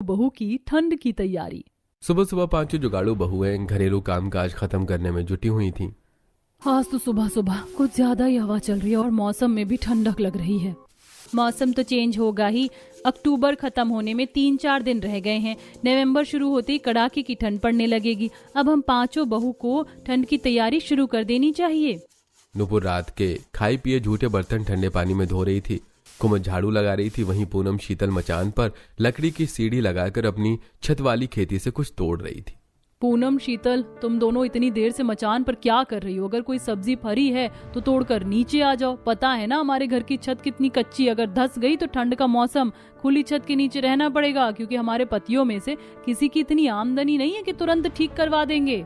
बहू की ठंड की तैयारी। सुबह सुबह पांचों जुगाड़ू बहुएं घरेलू कामकाज खत्म करने में जुटी हुई थीं। आज तो सुबह सुबह कुछ ज्यादा ही हवा चल रही है और मौसम में भी ठंडक लग रही है। मौसम तो चेंज होगा ही। अक्टूबर खत्म होने में 3-4 दिन रह गए हैं। नवंबर शुरू होते ही कड़ाके की ठंड पड़ने लगेगी। अब हम पांचों बहू को ठंड की तैयारी शुरू कर देनी चाहिए। नुपुर रात के खाई पिए झूठे बर्तन ठंडे पानी में धो रही थी। कुमुद झाड़ू लगा रही थी। वहीं पूनम शीतल मचान पर लकड़ी की सीढ़ी लगाकर अपनी छत वाली खेती से कुछ तोड़ रही थी। पूनम, शीतल, तुम दोनों इतनी देर से मचान पर क्या कर रही हो? अगर कोई सब्जी फरी है तो तोड़कर नीचे आ जाओ। पता है ना हमारे घर की छत कितनी कच्ची, अगर धंस गई तो ठंड का मौसम खुली छत के नीचे रहना पड़ेगा, क्योंकि हमारे पतियों में से किसी की इतनी आमदनी नहीं है कि तुरंत ठीक करवा देंगे।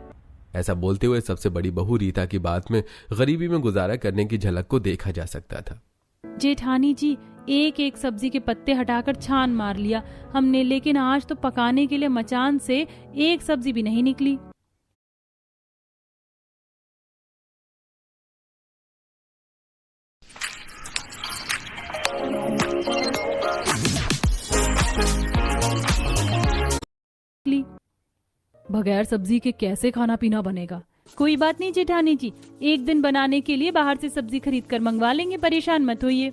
ऐसा बोलते हुए सबसे बड़ी बहू रीता की बात में गरीबी में गुजारा करने की झलक को देखा जा सकता था। जेठानी जी, एक एक सब्जी के पत्ते हटाकर छान मार लिया हमने, लेकिन आज तो पकाने के लिए मचान से एक सब्जी भी नहीं निकली। बगैर सब्जी के कैसे खाना पीना बनेगा? कोई बात नहीं जेठानी जी, एक दिन बनाने के लिए बाहर से सब्जी खरीद कर मंगवा लेंगे, परेशान मत होइए।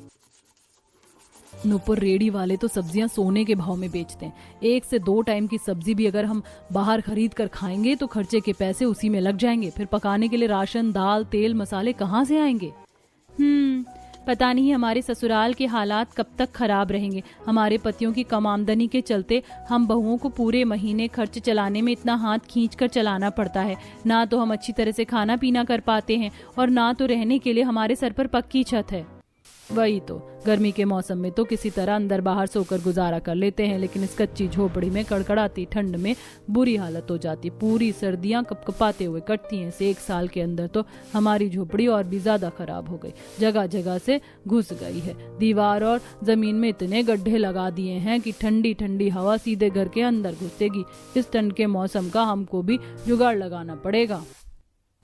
नुपुर, रेडी वाले तो सब्जियां सोने के भाव में बेचते हैं। 1 से 2 टाइम की सब्जी भी अगर हम बाहर खरीद कर खाएंगे तो खर्चे के पैसे उसी में लग जाएंगे। फिर पकाने के लिए राशन, दाल, तेल, मसाले कहाँ से आएंगे? पता नहीं हमारे ससुराल के हालात कब तक खराब रहेंगे। हमारे पतियों की कम आमदनी के चलते हम बहुओं को पूरे महीने खर्च चलाने में इतना हाथ खींच कर चलाना पड़ता है। ना तो हम अच्छी तरह से खाना पीना कर पाते हैं और ना तो रहने के लिए हमारे सर पर पक्की छत है। वही तो, गर्मी के मौसम में तो किसी तरह अंदर बाहर सोकर गुजारा कर लेते हैं, लेकिन इस कच्ची झोपड़ी में कड़कड़ाती ठंड में बुरी हालत हो जाती। पूरी सर्दियां कपकपाते हुए कटती हैं। से 1 साल के अंदर तो हमारी झोपड़ी और भी ज्यादा खराब हो गई, जगह जगह से घुस गई है। दीवार और जमीन में इतने गड्ढे लगा दिए हैं कि ठंडी ठंडी हवा सीधे घर के अंदर घुसेगी। इस ठंड के मौसम का हमको भी जुगाड़ लगाना पड़ेगा।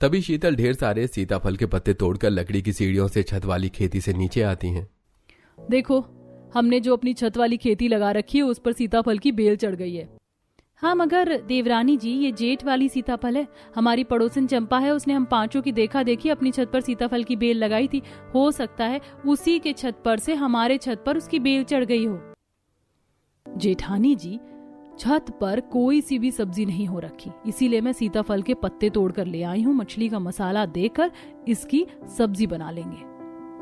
तभी शीतल ढेर सारे सीताफल के पत्ते तोड़कर लकड़ी की सीढ़ियों से छत वाली खेती से नीचे आती हैं। देखो, हमने जो अपनी छत वाली खेती लगा रखी है उस पर सीताफल की बेल चढ़ गई है। हाँ, मगर देवरानी जी, ये जेठ वाली सीताफल है। हमारी पड़ोसन चंपा है, उसने हम पांचों की देखा देखी अपनी छत पर सीताफल की बेल लगाई थी। हो सकता है उसी के छत पर से हमारे छत पर उसकी बेल चढ़ गई हो। जेठानी जी, छत पर कोई सी भी सब्जी नहीं हो रखी, इसीलिए मैं सीताफल के पत्ते तोड़कर ले आई हूँ। मछली का मसाला देकर इसकी सब्जी बना लेंगे।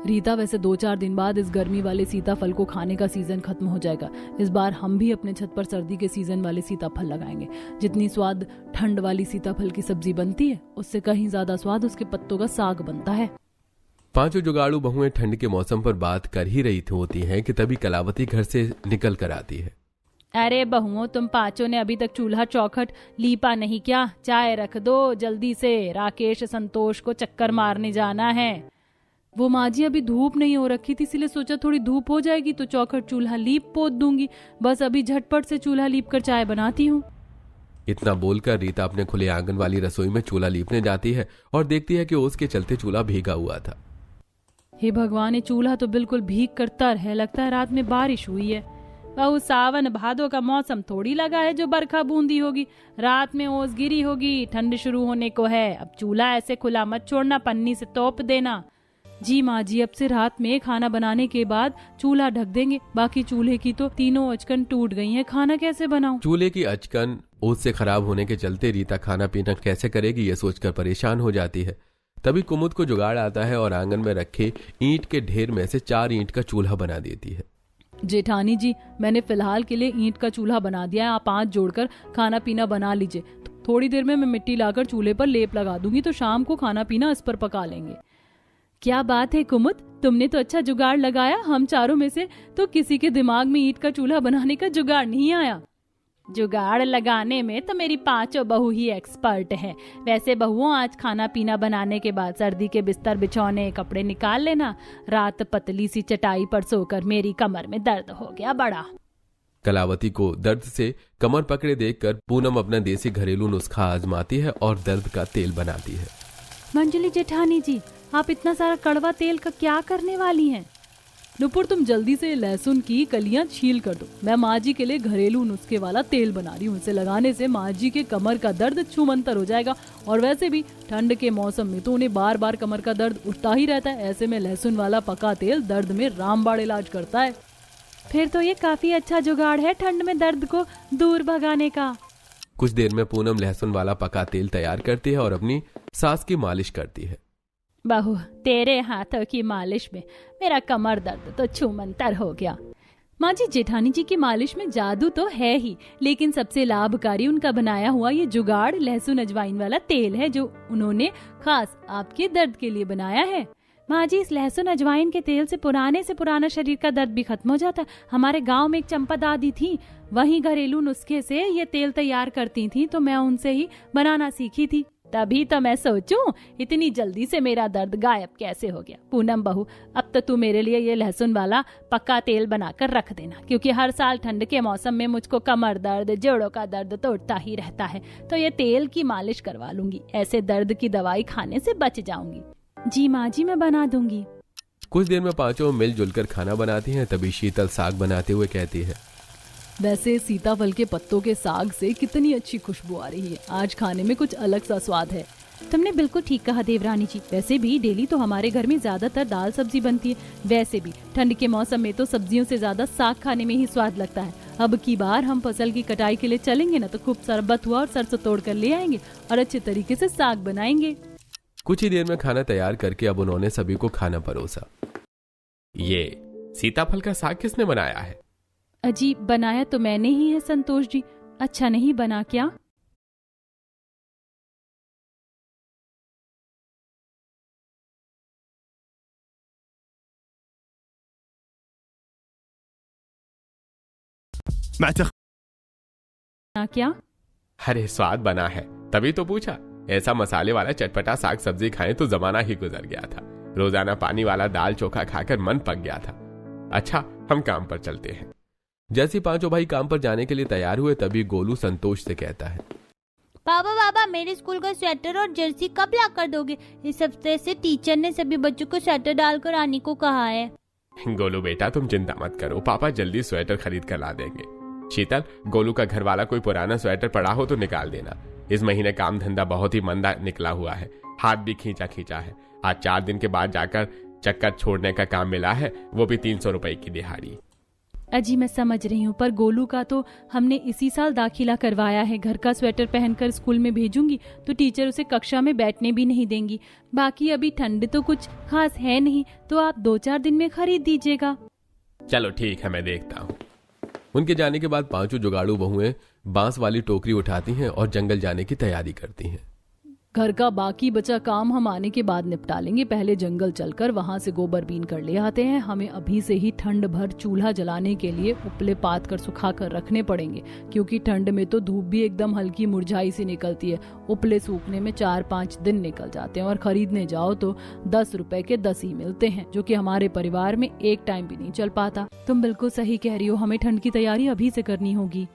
रीता, वैसे 2-4 दिन बाद इस गर्मी वाले सीताफल को खाने का सीजन खत्म हो जाएगा। इस बार हम भी अपने छत पर सर्दी के सीजन वाले सीताफल लगाएंगे। जितनी स्वाद ठंड वाली सीताफल की सब्जी बनती है, उससे कहीं ज्यादा स्वाद उसके पत्तों का साग बनता है। पांचों जुगाड़ू बहुएं ठंड के मौसम पर बात कर ही रही होती हैं कि तभी कलावती घर से निकल कर आती है। अरे बहुओं, तुम पांचों ने अभी तक चूल्हा चौखट लीपा नहीं क्या? चाय रख दो जल्दी से, राकेश संतोष को चक्कर मारने जाना है। वो माँ जी, अभी धूप नहीं हो रखी थी, इसलिए सोचा थोड़ी धूप हो जाएगी तो चौखट चूल्हा लीप पोत दूंगी। बस अभी झटपट से चूल्हा लीप कर चाय बनाती हूँ। इतना बोलकर रीता अपने खुले आंगन वाली रसोई में चूल्हा लीपने जाती है और देखती है कि उसके चलते चूल्हा भीगा हुआ था। हे भगवान, ये चूल्हा तो बिल्कुल भीग कर तर है। लगता है रात में बारिश हुई है। बहु, सावन भादो का मौसम थोड़ी लगा है जो बरखा बूंदी होगी। रात में ओस गिरी होगी, ठंड शुरू होने को है। अब चूल्हा ऐसे खुला मत छोड़ना, पन्नी से तोप देना। जी माँ जी, अब से रात में खाना बनाने के बाद चूल्हा ढक देंगे। बाकी चूल्हे की तो तीनों अचकन टूट गई हैं, खाना कैसे बनाऊं? चूल्हे की अचकन ओस से खराब होने के चलते रीता खाना पीना कैसे करेगी ये सोचकर परेशान हो जाती है। तभी कुमुद को जुगाड़ आता है और आंगन में रखे ईंट के ढेर में से 4 ईंट का चूल्हा बना देती है। जेठानी जी, मैंने फिलहाल के लिए ईंट का चूल्हा बना दिया है। आप 5 जोड़कर खाना पीना बना लीजिए। थोड़ी देर में मैं मिट्टी लाकर चूल्हे पर लेप लगा दूंगी तो शाम को खाना पीना इस पर पका लेंगे। क्या बात है कुमुद, तुमने तो अच्छा जुगाड़ लगाया। हम चारों में से तो किसी के दिमाग में ईंट का चूल्हा बनाने का जुगाड़ नहीं आया। जुगाड़ लगाने में तो मेरी 5 बहू ही एक्सपर्ट हैं। वैसे बहुओं, आज खाना पीना बनाने के बाद सर्दी के बिस्तर बिछौने कपड़े निकाल लेना। रात पतली सी चटाई पर सोकर मेरी कमर में दर्द हो गया बड़ा। कलावती को दर्द से कमर पकड़े देखकर पूनम अपना देसी घरेलू नुस्खा आजमाती है और दर्द का तेल बनाती है। मंजली जेठानी जी, आप इतना सारा कड़वा तेल का क्या करने वाली हैं? नुपुर तुम जल्दी से लहसुन की कलियां छील कर दो। मैं माँ जी के लिए घरेलू नुस्खे वाला तेल बना रही हूँ। इसे लगाने से माँ जी के कमर का दर्द छूमंतर हो जाएगा। और वैसे भी ठंड के मौसम में तो उन्हें बार बार कमर का दर्द उठता ही रहता है। ऐसे में लहसुन वाला पका तेल दर्द में रामबाण इलाज करता है। फिर तो ये काफी अच्छा जुगाड़ है ठंड में दर्द को दूर भगाने का। कुछ देर में पूनम लहसुन वाला पका तेल तैयार करती है और अपनी सास की मालिश करती है। बहू, तेरे हाथों की मालिश में मेरा कमर दर्द तो छूमंतर हो गया। माँ जी, जेठानी जी की मालिश में जादू तो है ही, लेकिन सबसे लाभकारी उनका बनाया हुआ ये जुगाड़ लहसुन अजवाइन वाला तेल है, जो उन्होंने खास आपके दर्द के लिए बनाया है। माँ जी, इस लहसुन अजवाइन के तेल से पुराना शरीर का दर्द भी खत्म हो जाता। हमारे गांव में एक चंपा दादी थी, वही घरेलू नुस्खे से ये तेल तैयार करती थी, तो मैं उनसे ही बनाना सीखी थी। तभी तो मैं सोचूं इतनी जल्दी से मेरा दर्द गायब कैसे हो गया। पूनम बहू, अब तो तू मेरे लिए ये लहसुन वाला पक्का तेल बनाकर रख देना, क्योंकि हर साल ठंड के मौसम में मुझको कमर दर्द, जोड़ों का दर्द तो उठता ही रहता है। तो ये तेल की मालिश करवा लूंगी, ऐसे दर्द की दवाई खाने से बच जाऊंगी। जी माँ जी, मैं बना दूंगी। कुछ देर में पांचों मिलजुल कर खाना बनाती हैं। तभी शीतल साग बनाते हुए कहती है, वैसे सीताफल के पत्तों के साग से कितनी अच्छी खुशबू आ रही है। आज खाने में कुछ अलग सा स्वाद है। तुमने बिल्कुल ठीक कहा देवरानी जी। वैसे भी डेली तो हमारे घर में ज्यादातर दाल सब्जी बनती है। वैसे भी ठंड के मौसम में तो सब्जियों से ज्यादा साग खाने में ही स्वाद लगता है। अब की बार हम फसल की कटाई के लिए चलेंगे ना, तो खूब सारा बथुआ और सरसों तोड़ कर ले आएंगे और अच्छे तरीके से साग बनाएंगे। कुछ ही देर में खाना तैयार करके अब उन्होंने सभी को खाना परोसा। ये सीताफल का साग किसने बनाया है? अजी, बनाया तो मैंने ही है संतोष जी। अच्छा नहीं बना क्या? क्या? अरे स्वाद बना है, तभी तो पूछा। ऐसा मसाले वाला चटपटा साग सब्जी खाएं तो जमाना ही गुजर गया था। रोजाना पानी वाला दाल चोखा खाकर मन पक गया था। अच्छा, हम काम पर चलते हैं। जैसे पांचों भाई काम पर जाने के लिए तैयार हुए, तभी गोलू संतोष से कहता है, पापा, मेरे स्कूल का स्वेटर और जर्सी कब ला कर दोगे? इस हफ्ते से टीचर ने सभी बच्चों को स्वेटर डालकर आने को कहा है। गोलू बेटा, तुम चिंता मत करो, पापा जल्दी स्वेटर खरीद कर ला देंगे। शीतल, गोलू का घर वाला कोई पुराना स्वेटर पड़ा हो तो निकाल देना। इस महीने काम धंधा बहुत ही मंदा निकला हुआ है, हाथ भी खींचा है। आज 4 दिन के बाद जाकर चक्कर छोड़ने का काम मिला है, वो भी 300 रुपए की दिहाड़ी। अजी, मैं समझ रही हूँ, पर गोलू का तो हमने इसी साल दाखिला करवाया है। घर का स्वेटर पहनकर स्कूल में भेजूंगी तो टीचर उसे कक्षा में बैठने भी नहीं देंगी। बाकी अभी ठंड तो कुछ खास है नहीं, तो आप 2-4 दिन में खरीद दीजिएगा। चलो ठीक है, मैं देखता हूँ। उनके जाने के बाद पांचों जुगाड़ू बहुएं बांस वाली टोकरी उठाती हैं और जंगल जाने की तैयारी करती हैं। घर का बाकी बचा काम हम आने के बाद निपटा लेंगे। पहले जंगल चलकर वहां से गोबर बीन कर ले आते हैं। हमें अभी से ही ठंड भर चूल्हा जलाने के लिए उपले पात कर सुखा कर रखने पड़ेंगे, क्योंकि ठंड में तो धूप भी एकदम हल्की मुरझाई सी निकलती है। उपले सूखने में 4-5 दिन निकल जाते हैं और खरीदने जाओ तो 10 रुपए के 10 ही मिलते हैं, जो कि हमारे परिवार में एक टाइम भी नहीं चल पाता। तुम बिल्कुल सही कह रही हो, हमें ठंड की तैयारी अभी से करनी होगी।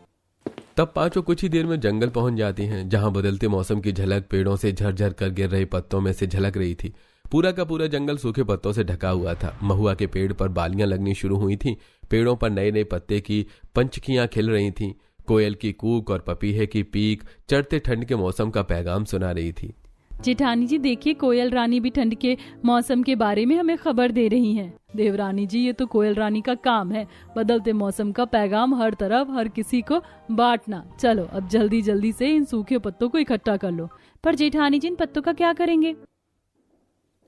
तब पांचों कुछ ही देर में जंगल पहुंच जाती हैं, जहां बदलते मौसम की झलक पेड़ों से झरझर कर गिर रहे पत्तों में से झलक रही थी। पूरा का पूरा जंगल सूखे पत्तों से ढका हुआ था। महुआ के पेड़ पर बालियां लगनी शुरू हुई थीं। पेड़ों पर नए नए पत्ते की पंचकियां खिल रही थीं। कोयल की कूक और पपीहे की पीक चढ़ते ठंड के मौसम का पैगाम सुना रही थी। जेठानी जी देखिए, कोयल रानी भी ठंड के मौसम के बारे में हमें खबर दे रही हैं। देवरानी जी, ये तो कोयल रानी का काम है, बदलते मौसम का पैगाम हर तरफ हर किसी को बांटना। चलो अब जल्दी जल्दी से इन सूखे पत्तों को इकट्ठा कर लो। पर जेठानी जी, इन पत्तों का क्या करेंगे?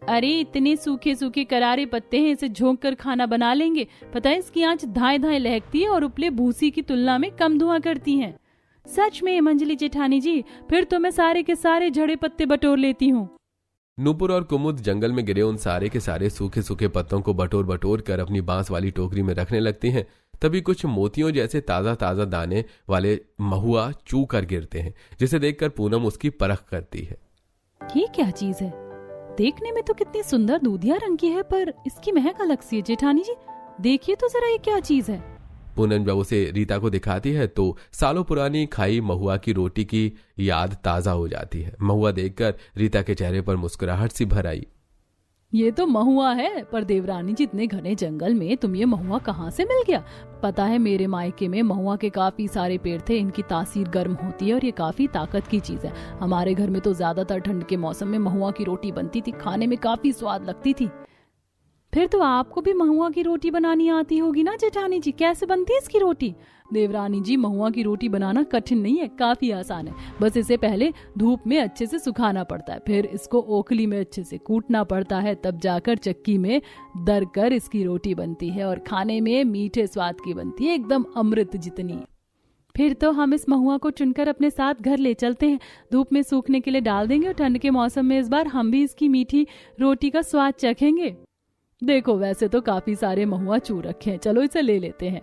अरे इतने सूखे सूखे करारे पत्ते हैं, इसे झोंक कर खाना बना लेंगे। पता है, इसकी आंच धाए धाए लहकती है और उपले भूसी की तुलना में कम धुआं करती हैं। सच में मंजली जेठानी जी, फिर तो मैं सारे के सारे झड़े पत्ते बटोर लेती हूँ। नूपुर और कुमुद जंगल में गिरे उन सारे के सारे सूखे सूखे पत्तों को बटोर बटोर कर अपनी बांस वाली टोकरी में रखने लगती हैं। तभी कुछ मोतियों जैसे ताजा ताजा दाने वाले महुआ चू कर गिरते हैं, जिसे देखकर पूनम उसकी परख करती है। ये क्या चीज है? देखने में तो कितनी सुंदर दूधिया रंग की है, पर इसकी महक अलग सी है। जेठानी जी देखिए तो जरा, ये क्या चीज है? पूनम जब उसे रीता को दिखाती है तो सालों पुरानी खाई महुआ की रोटी की याद ताजा हो जाती है। महुआ देखकर रीता के चेहरे पर मुस्कुराहट सी भर आई। ये तो महुआ है, पर देवरानी जी इतने घने जंगल में तुम ये महुआ कहाँ से मिल गया? पता है मेरे मायके में महुआ के काफी सारे पेड़ थे। इनकी तासीर गर्म होती है और ये काफी ताकत की चीज है। हमारे घर में तो ज्यादातर ठंड के मौसम में महुआ की रोटी बनती थी, खाने में काफी स्वाद लगती थी। फिर तो आपको भी महुआ की रोटी बनानी आती होगी ना जेठानी जी? कैसे बनती है इसकी रोटी? देवरानी जी, महुआ की रोटी बनाना कठिन नहीं है, काफी आसान है। बस इसे पहले धूप में अच्छे से सुखाना पड़ता है, फिर इसको ओखली में अच्छे से कूटना पड़ता है, तब जाकर चक्की में दरकर इसकी रोटी बनती है और खाने में मीठे स्वाद की बनती है, एकदम अमृत जितनी। फिर तो हम इस महुआ को चुनकर अपने साथ घर ले चलते हैं, धूप में सूखने के लिए डाल देंगे और ठंड के मौसम में इस बार हम भी इसकी मीठी रोटी का स्वाद चखेंगे। देखो, वैसे तो काफी सारे महुआ चू रखे हैं, चलो इसे ले लेते हैं।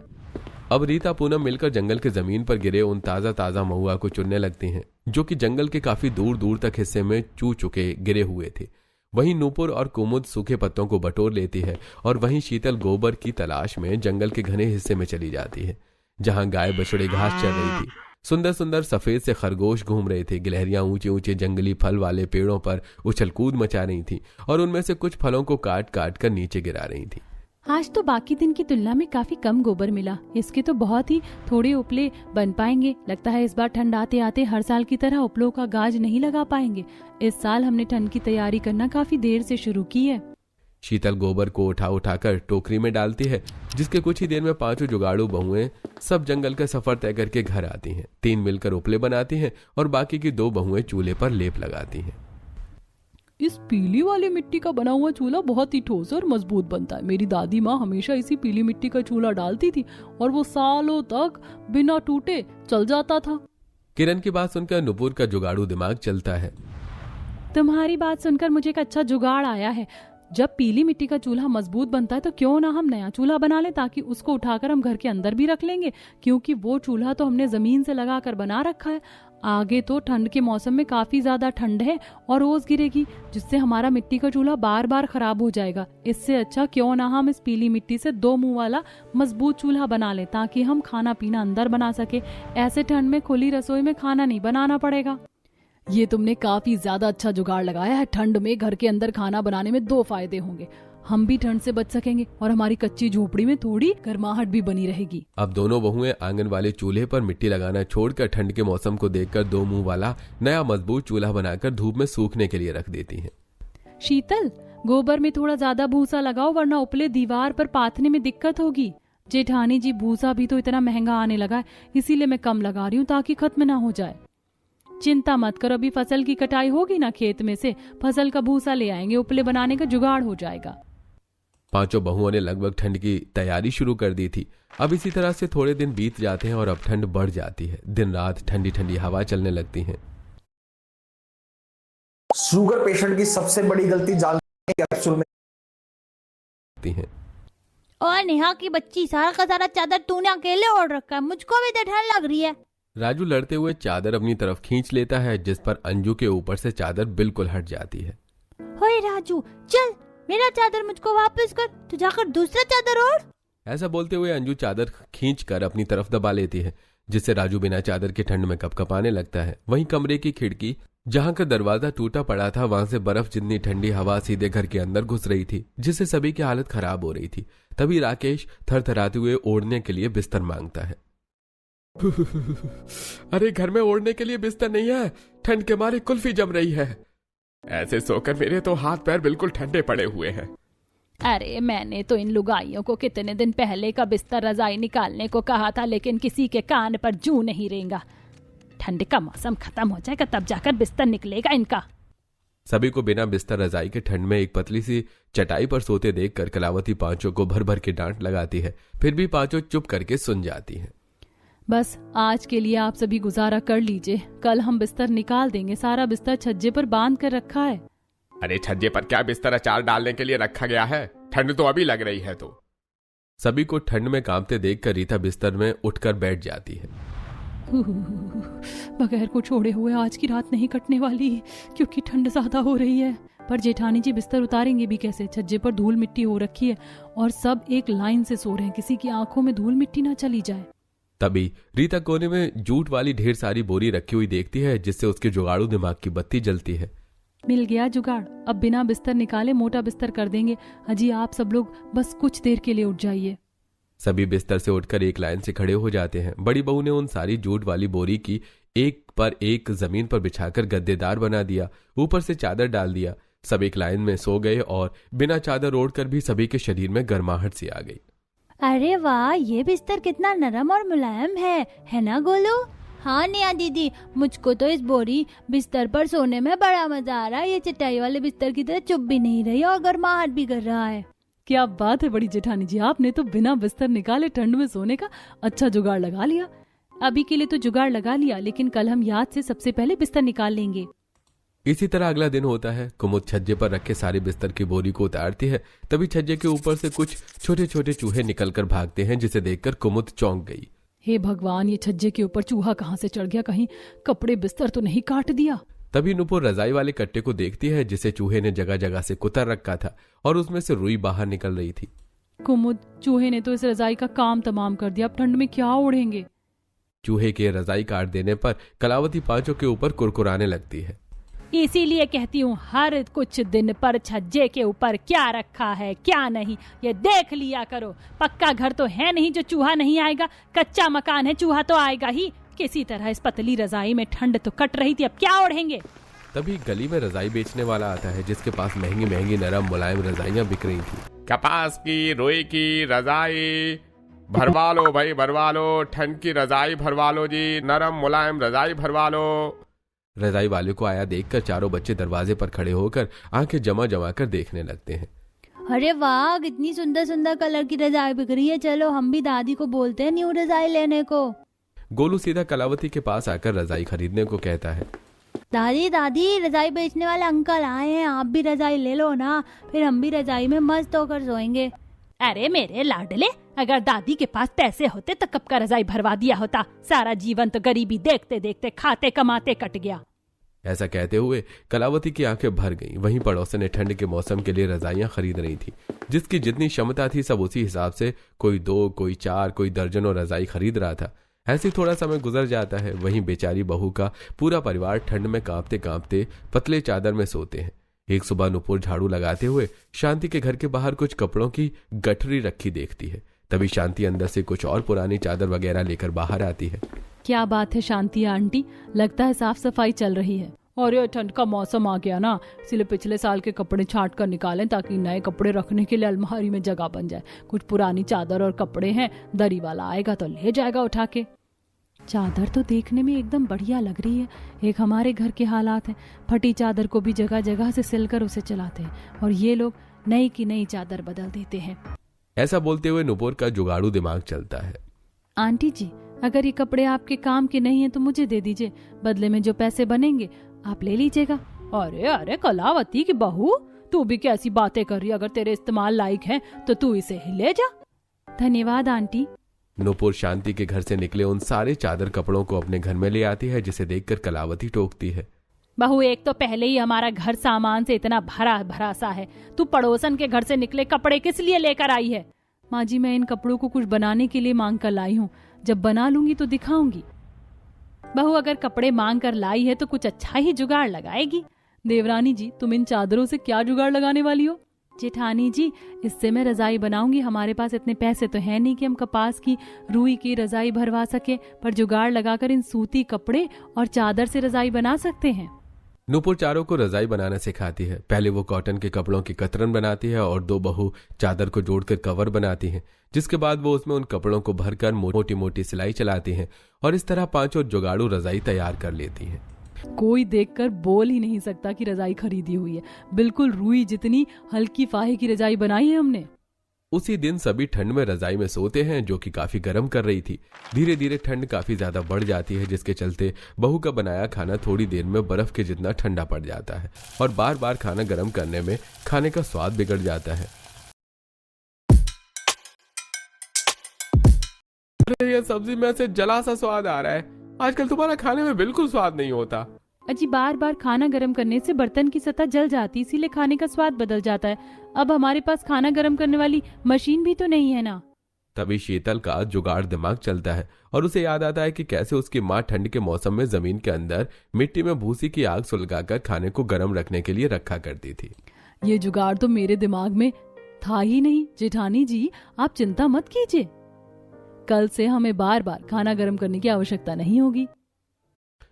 अब रीता पूनम मिलकर जंगल के जमीन पर गिरे उन ताजा ताजा महुआ को चुनने लगती हैं, जो कि जंगल के काफी दूर दूर तक हिस्से में चू चुके गिरे हुए थे। वहीं नूपुर और कुमुद सूखे पत्तों को बटोर लेती है और वहीं शीतल गोबर की तलाश में जंगल के घने हिस्से में चली जाती है, जहां गाय बछड़े घास चर रही थी। सुंदर सुंदर सफेद से खरगोश घूम रहे थे। गिलहरियां ऊंचे ऊंचे जंगली फल वाले पेड़ों पर उछल कूद मचा रही थी और उनमें से कुछ फलों को काट काट कर नीचे गिरा रही थी। आज तो बाकी दिन की तुलना में काफी कम गोबर मिला। इसके तो बहुत ही थोड़े उपले बन पाएंगे। लगता है इस बार ठंड आते आते हर साल की तरह उपलों का गाज नहीं लगा पाएंगे। इस साल हमने ठंड की तैयारी करना काफी देर से शुरू की है। शीतल गोबर को उठा उठाकर टोकरी में डालती है, जिसके कुछ ही देर में 5 जुगाड़ू बहुएं सब जंगल का सफर तय करके घर आती हैं। 3 मिलकर उपले बनाती हैं और बाकी की 2 बहुएं चूल्हे पर लेप लगाती हैं। इस पीली वाली मिट्टी का बना हुआ चूल्हा बहुत ही ठोस और मजबूत बनता है। मेरी दादी माँ हमेशा इसी पीली मिट्टी का चूल्हा डालती थी और वो सालों तक बिना टूटे चल जाता था। किरण की बात सुनकर नुपुर का जुगाड़ू दिमाग चलता है। तुम्हारी बात सुनकर मुझे एक अच्छा जुगाड़ आया है। जब पीली मिट्टी का चूल्हा मजबूत बनता है तो क्यों ना हम नया चूल्हा बना लें, ताकि उसको उठाकर हम घर के अंदर भी रख लेंगे, क्योंकि वो चूल्हा तो हमने जमीन से लगाकर बना रखा है। आगे तो ठंड के मौसम में काफी ज्यादा ठंड है और ओस गिरेगी, जिससे हमारा मिट्टी का चूल्हा बार बार खराब हो जाएगा। इससे अच्छा क्यों ना हम इस पीली मिट्टी से 2 मुंह वाला मजबूत चूल्हा बना लें, ताकि हम खाना पीना अंदर बना सके। ऐसे ठंड में खुली रसोई में खाना नहीं बनाना पड़ेगा। ये तुमने काफी ज्यादा अच्छा जुगाड़ लगाया है। ठंड में घर के अंदर खाना बनाने में 2 फायदे होंगे। हम भी ठंड से बच सकेंगे और हमारी कच्ची झोपड़ी में थोड़ी गर्माहट भी बनी रहेगी। अब दोनों बहुएं आंगन वाले चूल्हे पर मिट्टी लगाना छोड़कर ठंड के मौसम को देखकर 2 मुंह वाला नया मजबूत चूल्हा बनाकर धूप में सूखने के लिए रख देती हैं। शीतल, गोबर में थोड़ा ज्यादा भूसा लगाओ, वरना उपले दीवार पर पाथने में दिक्कत होगी। जेठानी जी, भूसा भी तो इतना महंगा आने लगा है, इसीलिए मैं कम लगा रही हूँ ताकि खत्म ना हो जाए। चिंता मत करो, अभी फसल की कटाई होगी ना, खेत में से फसल का भूसा ले आएंगे, उपले बनाने का जुगाड़ हो जाएगा। 5 बहुओं ने लगभग ठंड की तैयारी शुरू कर दी थी। अब इसी तरह से थोड़े दिन बीत जाते हैं और अब ठंड बढ़ जाती है। दिन रात ठंडी ठंडी हवा चलने लगती है। शुगर पेशेंट की सबसे बड़ी गलती कैप्सूल में है। और नेहा की बच्ची, सारा का सारा चादर तूने अकेले ओढ़ रखा है, मुझको भी तो ठंड लग रही है। राजू लड़ते हुए चादर अपनी तरफ खींच लेता है, जिस पर अंजू के ऊपर से चादर बिल्कुल हट जाती है। ओए राजू, चल मेरा चादर मुझको वापस कर, तू जाकर दूसरा चादर ओढ़। ऐसा बोलते हुए अंजू चादर खींचकर अपनी तरफ दबा लेती है, जिससे राजू बिना चादर के ठंड में कपकपाने लगता है। वहीं कमरे की खिड़की, जहां का दरवाजा टूटा पड़ा था, वहां से बर्फ जितनी ठंडी हवा सीधे घर के अंदर घुस रही थी, जिससे सभी की हालत खराब हो रही थी। तभी राकेश थरथराते हुए ओढ़ने के लिए बिस्तर मांगता है। अरे घर में ओढ़ने के लिए बिस्तर नहीं है, ठंड के मारे कुल्फी जम रही है। ऐसे सोकर मेरे तो हाथ पैर बिल्कुल ठंडे पड़े हुए हैं। अरे मैंने तो इन लुगाइयों को कितने दिन पहले का बिस्तर रजाई निकालने को कहा था, लेकिन किसी के कान पर जूं नहीं रेंगा। ठंड का मौसम खत्म हो जाएगा तब जाकर बिस्तर निकलेगा इनका। सभी को बिना बिस्तर रजाई के ठंड में एक पतली सी चटाई पर सोते देखकर कलावती 5 को भर भर के डांट लगाती है। फिर भी 5 चुप करके सुन जाती है। बस आज के लिए आप सभी गुजारा कर लीजिए, कल हम बिस्तर निकाल देंगे। सारा बिस्तर छज्जे पर बांध कर रखा है। अरे छज्जे पर क्या बिस्तर अचार डालने के लिए रखा गया है? ठंड तो अभी लग रही है। तो सभी को ठंड में कांपते देखकर रीता बिस्तर में उठकर बैठ जाती है। बगैर को छोड़े हुए आज की रात नहीं कटने वाली, क्योंकि ठंड ज्यादा हो रही है। पर जेठानी जी बिस्तर उतारेंगे भी कैसे? छज्जे पर धूल मिट्टी हो रखी है और सब एक लाइन से सो रहे हैं, किसी की आंखों में धूल मिट्टी ना चली जाए। तभी रीता कोने में जूट वाली ढेर सारी बोरी रखी हुई देखती है, जिससे उसके जुगाड़ू दिमाग की बत्ती जलती है। मिल गया जुगाड़। अब बिना बिस्तर निकाले मोटा बिस्तर कर देंगे। अजी आप सब लोग बस कुछ देर के लिए उठ जाइए। सभी बिस्तर से उठकर एक लाइन से खड़े हो जाते हैं। बड़ी बहू ने उन सारी जूट वाली बोरी की एक पर एक जमीन पर बिछाकर गद्देदार बना दिया, ऊपर से चादर डाल दिया। सब एक लाइन में सो गए और बिना चादर ओढ़कर भी सभी के शरीर में गर्माहट सी आ गई। अरे वाह, ये बिस्तर कितना नरम और मुलायम है ना गोलू? हाँ नेहा दीदी, मुझको तो इस बोरी बिस्तर पर सोने में बड़ा मजा आ रहा है। ये चटाई वाले बिस्तर की तरह चुप भी नहीं रही और गर्माहट भी कर रहा है। क्या बात है बड़ी जेठानी जी, आपने तो बिना बिस्तर निकाले ठंड में सोने का अच्छा जुगाड़ लगा लिया। अभी के लिए तो जुगाड़ लगा लिया, लेकिन कल हम याद से सबसे पहले बिस्तर निकाल लेंगे। इसी तरह अगला दिन होता है। कुमुद छज्जे पर रखे सारे बिस्तर की बोरी को उतारती है। तभी छज्जे के ऊपर से कुछ छोटे छोटे चूहे निकलकर भागते हैं, जिसे देखकर कुमुद चौंक गई। हे भगवान, ये छज्जे के ऊपर चूहा कहाँ से चढ़ गया? कहीं कपड़े बिस्तर तो नहीं काट दिया? तभी नुपुर रजाई वाले कट्टे को देखती है, जिसे चूहे ने जगह जगह से कुतर रखा था और उसमें से रुई बाहर निकल रही थी। कुमुद, चूहे ने तो इस रजाई का काम तमाम कर दिया। अब ठंड में क्या ओढ़ेंगे? चूहे के रजाई काट देने पर कलावती पांचों के ऊपर कुरकुराने लगती है। इसीलिए कहती हूँ हर कुछ दिन पर छज्जे के ऊपर क्या रखा है क्या नहीं ये देख लिया करो। पक्का घर तो है नहीं जो चूहा नहीं आएगा। कच्चा मकान है, चूहा तो आएगा ही। किसी तरह इस पतली रजाई में ठंड तो कट रही थी, अब क्या ओढ़ेंगे? तभी गली में रजाई बेचने वाला आता है, जिसके पास महंगी महंगी नरम मुलायम रजाइयां बिक रही थी। कपास की, रुई की रजाई भरवा लो भाई, भरवा लो। ठंड की रजाई भरवा लो जी, नरम मुलायम रजाई भरवा लो। रजाई वाले को आया देखकर चारों बच्चे दरवाजे पर खड़े होकर आंखें जमा जमा कर देखने लगते हैं। अरे वाह, कितनी सुंदर सुंदर कलर की रजाई बिक रही है। चलो हम भी दादी को बोलते हैं न्यू रजाई लेने को। गोलू सीधा कलावती के पास आकर रजाई खरीदने को कहता है। दादी दादी, रजाई बेचने वाले अंकल आए हैं, आप भी रजाई ले लो ना, फिर हम भी रजाई में मस्त होकर सोएंगे। अरे मेरे लाडले, अगर दादी के पास पैसे होते तो कब का रजाई भरवा दिया होता। सारा जीवन तो गरीबी देखते देखते खाते कमाते कट गया। ऐसा कहते हुए कलावती की आंखें भर गईं। वहीं पड़ोसन ने ठंड के मौसम के लिए रजाइयां खरीद रही थी। जिसकी जितनी क्षमता थी सब उसी हिसाब से, कोई 2, कोई 4, कोई दर्जनों रजाई खरीद रहा था। ऐसे ही थोड़ा समय गुजर जाता है। वहीं बेचारी बहू का पूरा परिवार ठंड में कांपते कांपते पतले चादर में सोते हैं। एक सुबह नुपुर झाड़ू लगाते हुए शांति के घर के बाहर कुछ कपड़ों की गठरी रखी देखती है। तभी शांति अंदर से कुछ और पुरानी चादर वगैरह लेकर बाहर आती है। क्या बात है शांति आंटी, लगता है साफ सफाई चल रही है। और ये ठंड का मौसम आ गया ना, इसलिए पिछले साल के कपड़े छांट कर निकालें ताकि नए कपड़े रखने के लिए अलमारी में जगह बन जाए। कुछ पुरानी चादर और कपड़े हैं, दरी वाला आएगा तो ले जाएगा उठा के। चादर तो देखने में एकदम बढ़िया लग रही है। एक हमारे घर के हालात हैं, फटी चादर को भी जगह जगह से सिलकर उसे चलाते हैं और ये लोग नई की नई चादर बदल देते हैं। ऐसा बोलते हुए नुपुर का जुगाड़ू दिमाग चलता है। आंटी जी, अगर ये कपड़े आपके काम के नहीं है तो मुझे दे दीजिए, बदले में जो पैसे बनेंगे आप ले लीजिएगा। अरे अरे कलावती की बहू, तू भी कैसी बातें कर रही है? अगर तेरे इस्तेमाल लायक है तो तू इसे ही ले जा। धन्यवाद आंटी। नुपुर शांति के घर से निकले उन सारे चादर कपड़ों को अपने घर में ले आती है, जिसे देखकर कलावती टोकती है। बहू, एक तो पहले ही हमारा घर सामान से इतना भरा भरा सा है, तू पड़ोसन के घर से निकले कपड़े किस लिए लेकर आई है? माँ जी, मैं इन कपड़ों को कुछ बनाने के लिए मांग कर लाई हूँ, जब बना लूंगी तो दिखाऊंगी। बहू, अगर कपड़े मांग कर लाई है तो कुछ अच्छा ही जुगाड़ लगाएगी। देवरानी जी, तुम इन चादरों से क्या जुगाड़ लगाने वाली हो? जेठानी जी, इससे मैं रजाई बनाऊंगी। हमारे पास इतने पैसे तो है नहीं कि हम कपास की, रुई की रजाई भरवा सके, पर जुगाड़ लगाकर इन सूती कपड़े और चादर से रजाई बना सकते हैं। नुपुर चारों को रजाई बनाना सिखाती है। पहले वो कॉटन के कपड़ों की कतरन बनाती है और 2 बहू चादर को जोड़कर कवर बनाती हैं। जिसके बाद वो उसमें उन कपड़ों को भरकर मोटी मोटी सिलाई चलाती हैं और इस तरह 5 जुगाड़ू रजाई तैयार कर लेती हैं। कोई देखकर बोल ही नहीं सकता कि रजाई खरीदी हुई है। बिल्कुल रुई जितनी हल्की फाहे की रजाई बनाई है हमने। उसी दिन सभी ठंड में रजाई में सोते हैं, जो कि काफी गर्म कर रही थी। धीरे धीरे ठंड काफी ज्यादा बढ़ जाती है, जिसके चलते बहू का बनाया खाना थोड़ी देर में बर्फ के जितना ठंडा पड़ जाता है और बार बार खाना गर्म करने में खाने का स्वाद बिगड़ जाता है। अरे ये सब्जी में से जला सा स्वाद आ रहा है। आजकल तुम्हारा खाने में बिल्कुल स्वाद नहीं होता। अजी, बार बार खाना गर्म करने से बर्तन की सतह जल जाती, इसीलिए खाने का स्वाद बदल जाता है। अब हमारे पास खाना गर्म करने वाली मशीन भी तो नहीं है ना। तभी शीतल का जुगाड़ दिमाग चलता है और उसे याद आता है कि कैसे उसकी माँ ठंड के मौसम में जमीन के अंदर मिट्टी में भूसी की आग सुलगाकर खाने को गर्म रखने के लिए रखा करती थी। ये जुगाड़ तो मेरे दिमाग में था ही नहीं। जेठानी जी, आप चिंता मत कीजिए, कल से हमें बार बार खाना गर्म करने की आवश्यकता नहीं होगी।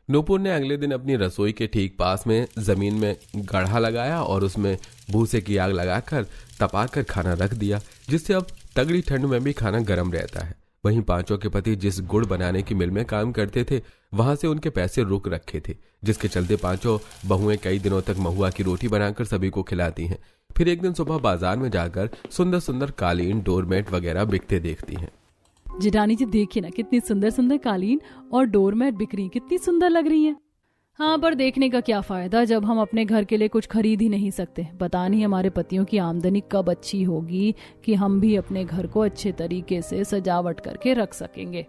नूपुर ने अगले दिन अपनी रसोई के ठीक पास में जमीन में गड्ढा लगाया और उसमें भूसे की आग लगाकर तपाकर खाना रख दिया, जिससे अब तगड़ी ठंड में भी खाना गर्म रहता है। वहीं पांचों के पति जिस गुड़ बनाने की मिल में काम करते थे वहां से उनके पैसे रुक रखे थे, जिसके चलते पांचों बहुएं कई दिनों तक महुआ की रोटी बनाकर सभी को खिलाती हैं। फिर एक दिन सुबह बाजार में जाकर सुंदर सुंदर कालीन, डोरमेट वगैरह बिकते देखती हैं। जेठानी जी देखिए ना, कितनी सुंदर सुंदर कालीन और डोरमेट बिक रही हैं, कितनी सुंदर लग रही हैं। हाँ, पर देखने का क्या फायदा जब हम अपने घर के लिए कुछ खरीद ही नहीं सकते। पता नहीं हमारे पतियों की आमदनी कब अच्छी होगी कि हम भी अपने घर को अच्छे तरीके से सजावट करके रख सकेंगे।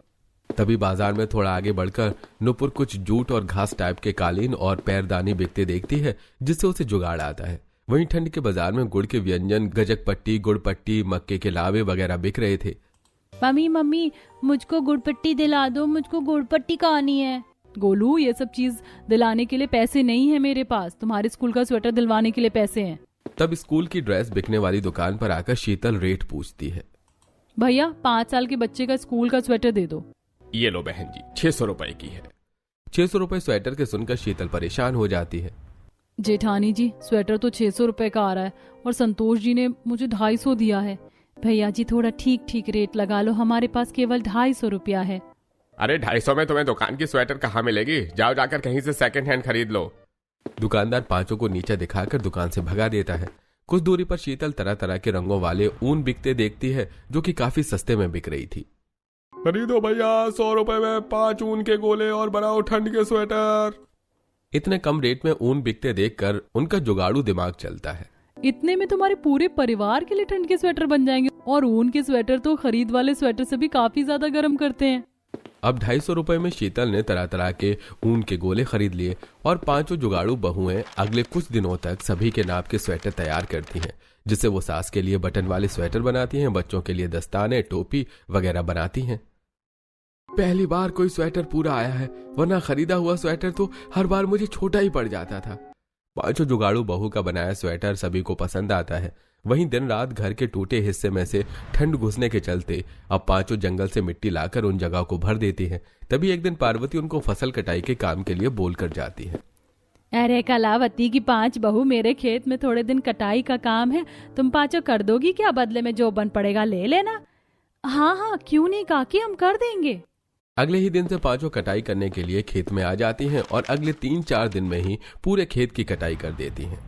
तभी बाजार में थोड़ा आगे बढ़कर नूपुर कुछ जूट और घास टाइप के कालीन और पैरदानी बिकते देखती है, जिससे उसे जुगाड़ आता है। वहीं ठंड के बाजार में गुड़ के व्यंजन, गजक पट्टी, गुड़ पट्टी, मक्के के लावे वगैरह बिक रहे थे। मम्मी मुझको गुड़ पट्टी दिला दो, मुझको गुड़ पट्टी कहानी है। गोलू, ये सब चीज दिलाने के लिए पैसे नहीं है मेरे पास, तुम्हारे स्कूल का स्वेटर दिलवाने के लिए पैसे हैं। तब स्कूल की ड्रेस बिकने वाली दुकान पर आकर शीतल रेट पूछती है। भैया, 5 साल के बच्चे का स्कूल का स्वेटर दे दो। ये लो बहन जी, 600 रुपए की है। 600 रुपए स्वेटर के सुनकर शीतल परेशान हो जाती है। जेठानी जी, स्वेटर तो 600 रुपए का आ रहा है और संतोष जी ने मुझे 250 दिया है। भैया जी, थोड़ा ठीक ठीक रेट लगा लो, हमारे पास केवल 250 रुपया है। अरे 250 में तुम्हें दुकान की स्वेटर कहाँ मिलेगी? जाओ जाकर कहीं से सेकंड हैंड खरीद लो। दुकानदार पांचों को नीचे दिखाकर दुकान से भगा देता है। कुछ दूरी पर शीतल तरह तरह के रंगों वाले ऊन बिकते देखती है, जो कि काफी सस्ते में बिक रही थी। खरीदो भैया, 100 रुपए में 5 ऊन के गोले और बनाओ ठंड के स्वेटर। इतने कम रेट में ऊन बिकते देखकर उनका जुगाड़ू दिमाग चलता है। इतने में तुम्हारे पूरे परिवार के लिए ठंड के स्वेटर बन जाएंगे, और ऊन के स्वेटर तो खरीद वाले स्वेटर से भी काफी ज्यादा गर्म करते हैं। अब 250 रुपए में शीतल ने तरह तरह के ऊन के गोले खरीद लिए और पांचों जुगाड़ू बहुएं अगले कुछ दिनों तक सभी के नाप के स्वेटर तैयार करती हैं, जिससे वो सास के लिए बटन वाले स्वेटर बनाती हैं, बच्चों के लिए दस्ताने, टोपी वगैरह बनाती हैं। पहली बार कोई स्वेटर पूरा आया है, वरना खरीदा हुआ स्वेटर तो हर बार मुझे छोटा ही पड़ जाता था। पांचों जुगाड़ू बहू का बनाया स्वेटर सभी को पसंद आता है। वहीं दिन रात घर के टूटे हिस्से में से ठंड घुसने के चलते अब पांचों जंगल से मिट्टी लाकर उन जगह को भर देती हैं। तभी एक दिन पार्वती उनको फसल कटाई के काम के लिए बोलकर जाती है। अरे कलावती की 5 बहू, मेरे खेत में थोड़े दिन कटाई का काम है, तुम पांचों कर दोगी क्या? बदले में जो बन पड़ेगा ले लेना। हाँ, क्यों नहीं काकी, हम कर देंगे। अगले ही दिन से पांचों कटाई करने के लिए खेत में आ जाती हैं और अगले 3-4 दिन में ही पूरे खेत की कटाई कर देती हैं।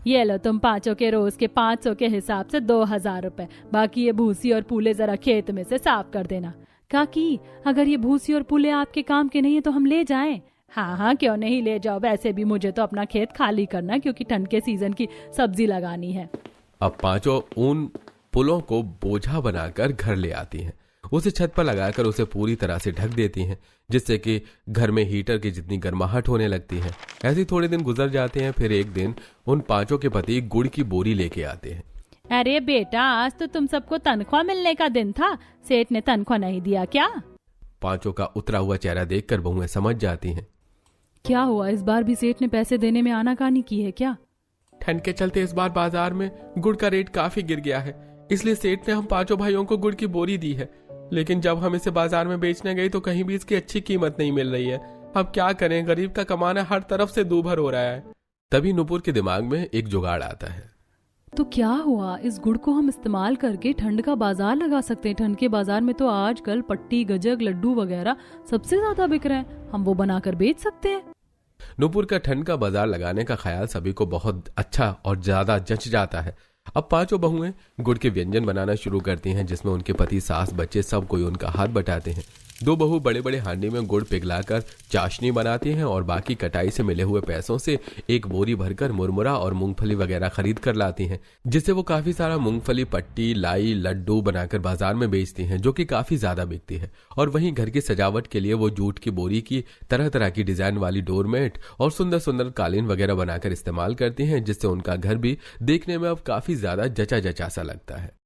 ये लो तुम पांचों के रोज के 500 के हिसाब से 2000 रुपए, बाकी ये भूसी और पूले जरा खेत में से साफ कर देना। काकी, अगर ये भूसी और पूले आपके काम के नहीं है तो हम ले जाएं? हाँ, क्यों नहीं, ले जाओ। वैसे भी मुझे तो अपना खेत खाली करना, क्योंकि ठंड के सीजन की सब्जी लगानी है। अब पांचों ऊन पुलों को बोझा बनाकर घर ले आती हैं। उसे छत पर लगाकर उसे पूरी तरह से ढक देती हैं, जिससे कि घर में हीटर की जितनी गर्माहट होने लगती है। ऐसे थोड़े दिन गुजर जाते हैं। फिर एक दिन उन पांचों के पति गुड़ की बोरी लेके आते हैं। अरे बेटा, आज तो तुम सबको तनख्वाह मिलने का दिन था, सेठ ने तनख्वाह नहीं दिया क्या? पांचों का उतरा हुआ चेहरा देखकर बहुएं समझ जाती हैं। क्या हुआ, इस बार भी सेठ ने पैसे देने में आनाकानी की है क्या? ठंड के चलते इस बार बाजार में गुड़ का रेट काफी गिर गया है, इसलिए सेठ ने हम पांचों भाइयों को गुड़ की बोरी दी है। लेकिन जब हम इसे बाजार में बेचने गए तो कहीं भी इसकी अच्छी कीमत नहीं मिल रही है। अब क्या करें, गरीब का कमाना हर तरफ से दूभर हो रहा है। तभी नूपुर के दिमाग में एक जुगाड़ आता है। तो क्या हुआ, इस गुड़ को हम इस्तेमाल करके ठंड का बाजार लगा सकते हैं। ठंड के बाजार में तो आजकल पट्टी, गजक, लड्डू वगैरह सबसे ज्यादा बिक रहे हैं, हम वो बनाकर बेच सकते हैं। नूपुर का ठंड का बाजार लगाने का ख्याल सभी को बहुत अच्छा और ज्यादा जच जाता है। अब पांचों बहुएं गुड़ के व्यंजन बनाना शुरू करती हैं, जिसमें उनके पति, सास, बच्चे सब कोई उनका हाथ बटाते हैं। 2 बहू बड़े बड़े हांडी में गुड़ पिघलाकर चाशनी बनाती हैं और बाकी कटाई से मिले हुए पैसों से एक बोरी भरकर मुरमुरा और मूंगफली वगैरह खरीद कर लाती हैं, जिससे वो काफी सारा मूंगफली, पट्टी, लाई, लड्डू बनाकर बाजार में बेचती हैं, जो कि काफी ज्यादा बिकती है। और वहीं घर की सजावट के लिए वो जूट की बोरी की तरह तरह की डिजाइन वाली डोरमेट और सुंदर सुंदर कालीन वगैरह बनाकर इस्तेमाल करती हैं, जिससे उनका घर भी देखने में अब काफी ज्यादा जचा जचा सा लगता है।